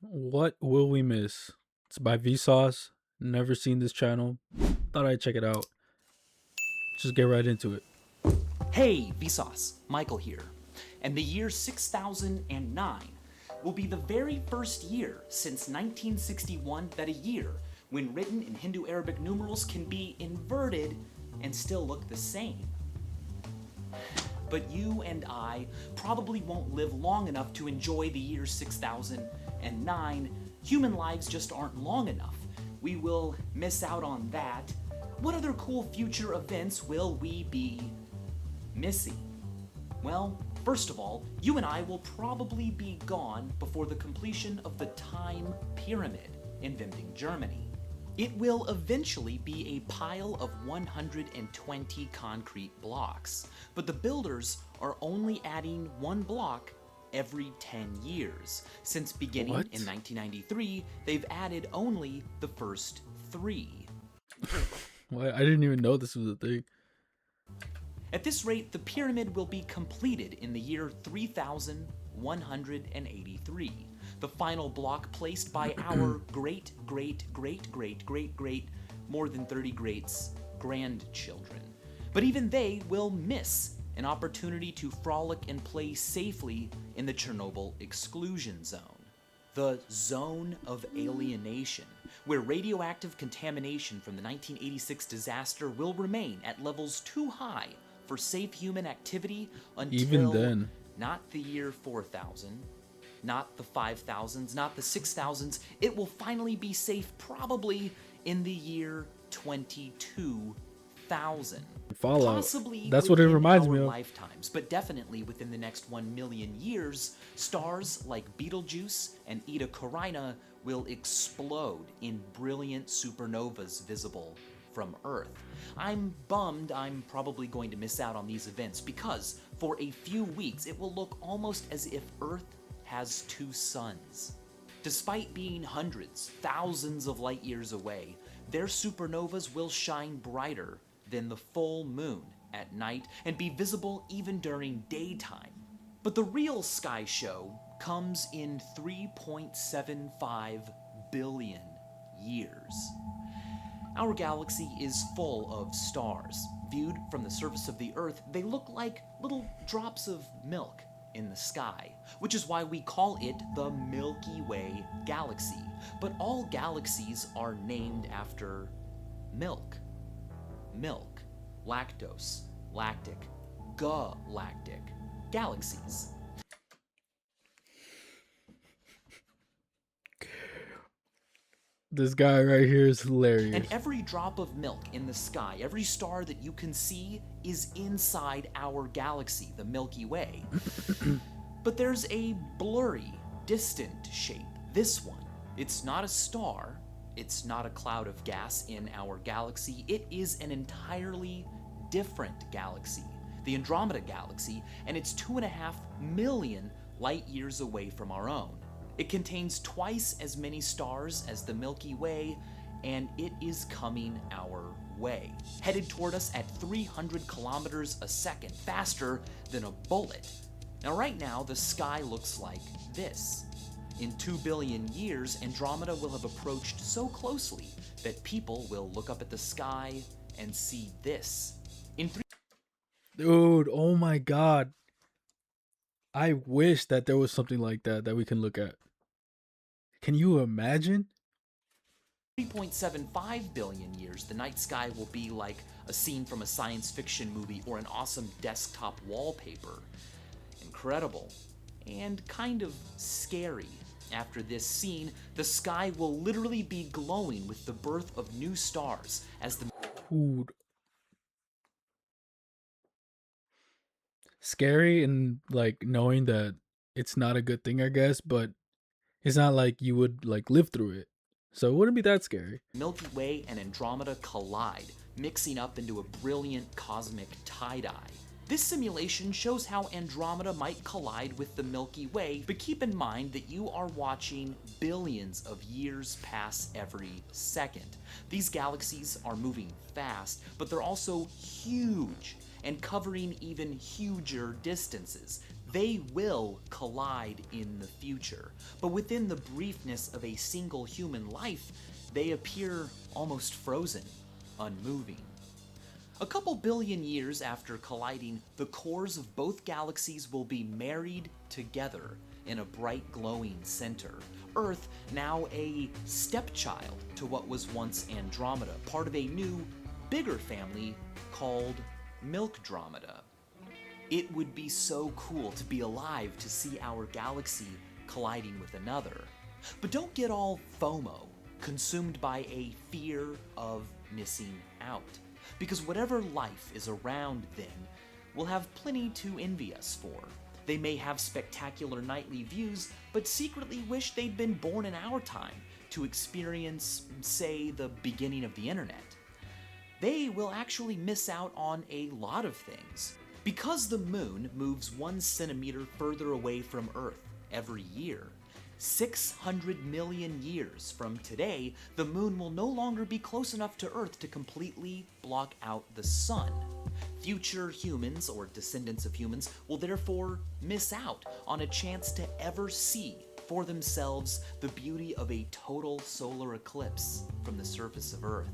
What will we miss? It's by Vsauce. Never seen this channel. Thought I'd check it out. Just get right into it. Hey, Vsauce, Michael here. And the year 6009 will be the very first year since 1961 that a year, when written in Hindu Arabic numerals, can be inverted and still look the same. But you and I probably won't live long enough to enjoy the year 6009. Human lives just aren't long enough. We will miss out on that. What other cool future events will we be missing? Well, first of all, you and I will probably be gone before the completion of the Time Pyramid in Winding, Germany. It will eventually be a pile of 120 concrete blocks, but the builders are only adding one block every 10 years. Since beginning What? in 1993, they've added only the first three. Why? I didn't even know this was a thing. At this rate, the pyramid will be completed in the year 3183, the final block placed by our great, great, great, great, great, great, more than 30 greats grandchildren. But even they will miss an opportunity to frolic and play safely in the Chernobyl exclusion zone. The zone of alienation, where radioactive contamination from the 1986 disaster will remain at levels too high for safe human activity Even until then. not the year 4000, not the 5000s, not the 6000s. It will finally be safe probably in the year 22,000. Fallout. Possibly That's what it within reminds our me of. lifetimes, but definitely within the next 1 million years, stars like Betelgeuse and Eta Carina will explode in brilliant supernovas visible from Earth. I'm bummed I'm probably going to miss out on these events because for a few weeks it will look almost as if Earth has two suns. Despite being hundreds, thousands of light years away, their supernovas will shine brighter than the full moon at night and be visible even during daytime. But the real sky show comes in 3.75 billion years. Our galaxy is full of stars. Viewed from the surface of the Earth, they look like little drops of milk in the sky, which is why we call it the Milky Way galaxy. But all galaxies are named after milk. Milk, lactose, lactic, galactic, galaxies. This guy right here is And hilarious. every drop of milk in the sky, every star that you can see, is inside our galaxy, the Milky Way. But there's a blurry, distant shape, this one. It's not a star, it's not a cloud of gas in our galaxy, it is an entirely different galaxy, the Andromeda Galaxy, and it's 2.5 million light years away from our own. It contains twice as many stars as the Milky Way, and it is coming our way, headed toward us at 300 kilometers a second, faster than a bullet. Now, right now, the sky looks like this. In 2 billion years, Andromeda will have approached so closely that people will look up at the sky and see this. In Dude, oh my god. I wish that there was something like that that we can look at. Can you imagine? 3.75 billion years, the night sky will be like a scene from a science fiction movie or an awesome desktop wallpaper. Incredible. And kind of scary. After this scene, the sky will literally be glowing with the birth of new stars as the Dude, scary and like knowing that it's not a good thing, I guess, but it's not like you would like live through it. So it wouldn't be that scary. Milky Way and Andromeda collide, mixing up into a brilliant cosmic tie-dye. This simulation shows how Andromeda might collide with the Milky Way, but keep in mind that you are watching billions of years pass every second. These galaxies are moving fast, but they're also huge and covering even huger distances. They will collide in the future, but within the briefness of a single human life, they appear almost frozen, unmoving. A couple billion years after colliding, the cores of both galaxies will be married together in a bright glowing center. Earth, now a stepchild to what was once Andromeda, part of a new, bigger family called Milkdromeda. It would be so cool to be alive to see our galaxy colliding with another. But don't get all FOMO, consumed by a fear of missing out. Because whatever life is around then will have plenty to envy us for. They may have spectacular nightly views, but secretly wish they'd been born in our time to experience, say, the beginning of the internet. They will actually miss out on a lot of things. Because the moon moves 1 centimeter further away from Earth every year, 600 million years from today, the moon will no longer be close enough to Earth to completely block out the sun. Future humans, or descendants of humans, will therefore miss out on a chance to ever see for themselves the beauty of a total solar eclipse from the surface of Earth.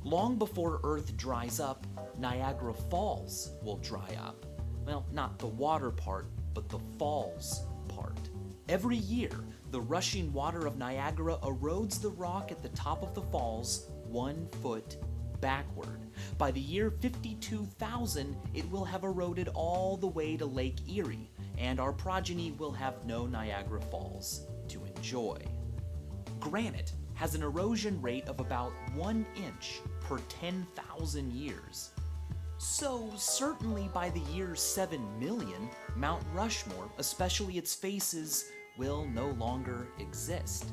Long before Earth dries up, Niagara Falls will dry up. Well, not the water part, but the falls part. Every year, the rushing water of Niagara erodes the rock at the top of the falls 1 foot backward. By the year 52,000, it will have eroded all the way to Lake Erie, and our progeny will have no Niagara Falls to enjoy. Granite has an erosion rate of about 1 inch per 10,000 years. So certainly by the year 7 million, Mount Rushmore, especially its faces, will no longer exist.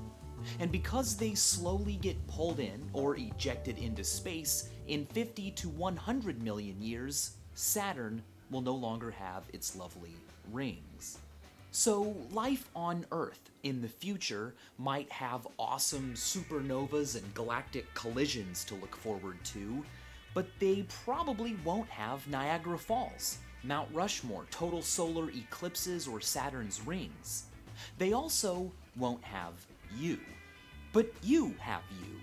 And because they slowly get pulled in or ejected into space, in 50 to 100 million years, Saturn will no longer have its lovely rings. So life on Earth in the future might have awesome supernovas and galactic collisions to look forward to, but they probably won't have Niagara Falls, Mount Rushmore, total solar eclipses, or Saturn's rings. They also won't have you. But you have you.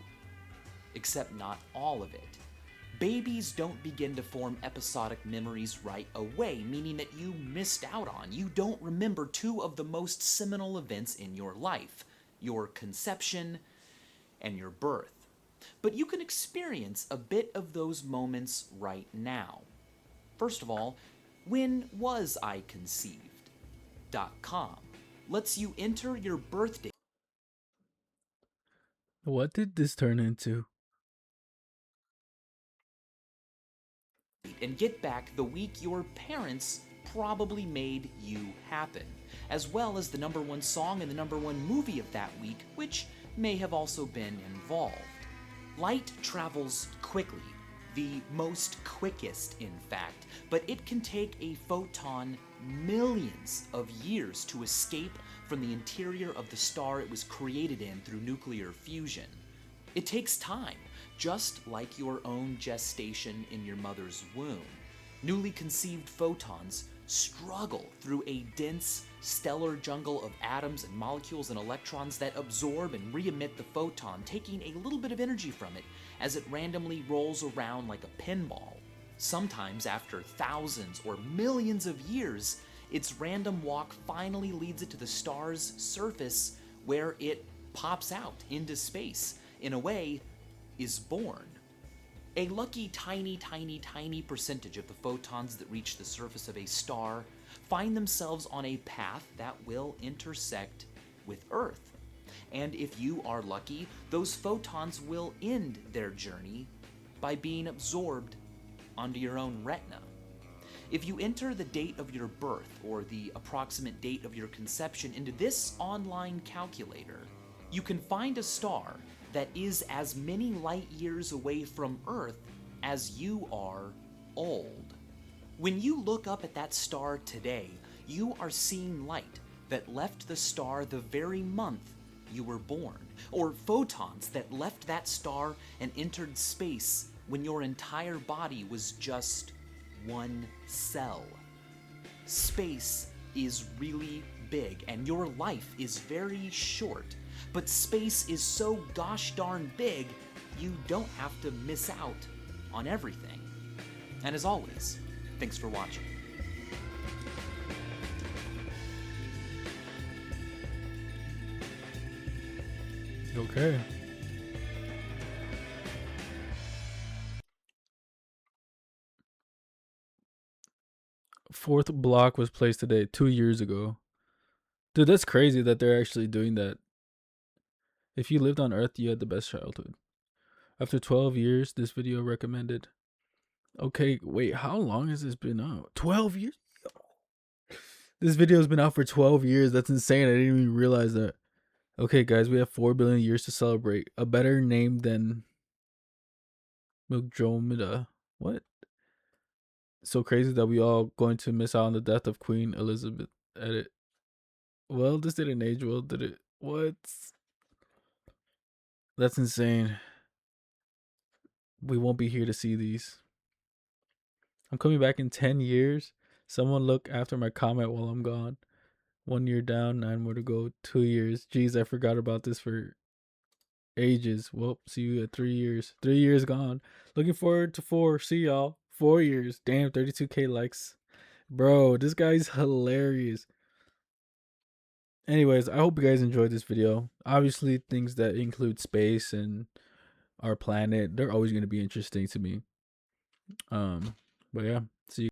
Except not all of it. Babies don't begin to form episodic memories right away, meaning that you missed out on. You don't remember 2 of the most seminal events in your life, your conception and your birth. But you can experience a bit of those moments right now. First of all, when was I conceived.com lets you enter your birthday What did this turn into? and get back the week your parents probably made you happen, as well as the #1 song and the #1 movie of that week, which may have also been involved. Light travels quickly, the most quickest in fact, but it can take a photon millions of years to escape from the interior of the star it was created in through nuclear fusion. It takes time, just like your own gestation in your mother's womb. Newly conceived photons struggle through a dense stellar jungle of atoms and molecules and electrons that absorb and re-emit the photon, taking a little bit of energy from it as it randomly rolls around like a pinball. Sometimes after thousands or millions of years, its random walk finally leads it to the star's surface, where it pops out into space, in a way, is born. A lucky tiny percentage of the photons that reach the surface of a star find themselves on a path that will intersect with Earth. And if you are lucky, those photons will end their journey by being absorbed onto your own retina. If you enter the date of your birth or the approximate date of your conception into this online calculator, you can find a star that is as many light years away from Earth as you are old. When you look up at that star today, you are seeing light that left the star the very month you were born, or photons that left that star and entered space when your entire body was just one cell. Space is really big, and your life is very short. But space is so gosh darn big, you don't have to miss out on everything. And as always, thanks for watching. Okay. Fourth block was placed today, 2 years ago. Dude, that's crazy that they're actually doing that. If you lived on Earth, you had the best childhood. After 12 years, this video recommended. Okay, wait, how long has this been out? 12 years? This video has been out for 12 years. That's insane. I didn't even realize that. Okay, guys, we have 4 billion years to celebrate. A better name than Milkdromeda. What? So crazy that we all going to miss out on the death of Queen Elizabeth. Edit. Well, this didn't age well, did it? What? That's insane. We won't be here to see these. I'm coming back in 10 years. Someone look after my comment while I'm gone. 1 year down, 9 more to go. 2 years. Jeez, I forgot about this for ages. Well, see you at 3 years. 3 years gone. Looking forward to 4. See y'all. 4 years. Damn, 32K likes. Bro, this guy's hilarious. Anyways, I hope you guys enjoyed this video. Obviously, things that include space and our planet, they're always going to be interesting to me. But yeah, see you.